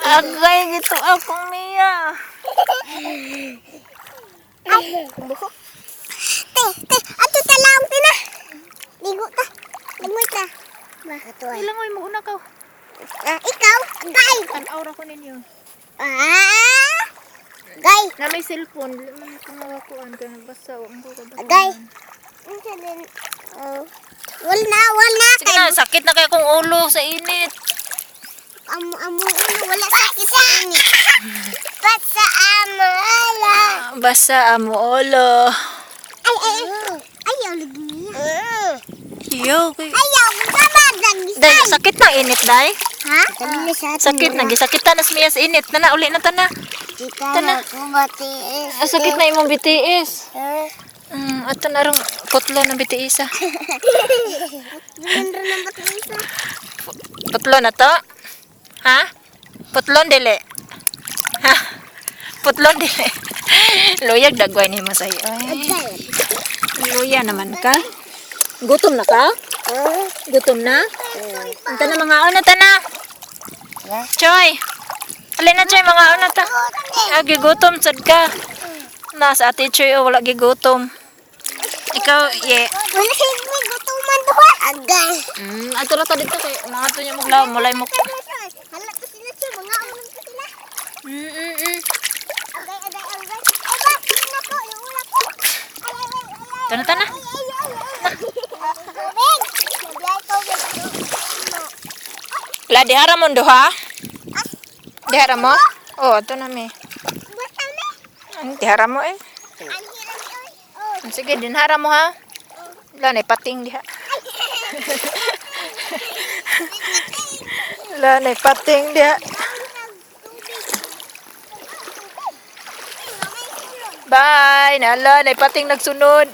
Agay gito akong Mia. Buhok. Ato talang tina. Ligo ta. Lamoy ta. Ilangoy mo una ka. Ikaw, gay. Tanaw ra ko ninyo. Gay. Na may cellphone, may pangawakuan ka nagbasa wa mo ko ba. Gay. Unsa din? Wal na. Sige na, sakit na kay kong ulo sa init. Amo wala sakit sa init. Basta amo ala. Basa amo ulo. Ayaw lagi niya. Yo, kay. Ayaw magkamadag. Day, sakit na init, day. Ha? Sakit na, gisakita na sa init. Tana, uli na tana. Tana ko batiis. Sakit na imong BTS. Ato na rong putlo ng BTS. Ganda ng batiis. Putlo na to? Ha? Putlon dili. Ha? Putlon dili. Luyag dagway ni Masay. Ay. Luya naman ka. Gutom na ka? Gutom na? Anta na mga una ta na. Choy. Alin na Choy mga una ta. Agi gutom sad ka. Nasa ate Choy wala gi gutom. Ikaw ye. Wala siya may gutuman doon. Agay. Ato ra ta dito kay mga to nya maglaw mulay mo. Hala to sila siya mga ulam ko sila. Agay. Ay ba, sino ko yung ulam ko. Tana tana. La dihara mo duha? Dihara mo? Oh, ato na mi. Dihara mo eh. Sige, dinhara mo ha. La na pating diha. La na pating diha. Bye, nala na pating nagsunod.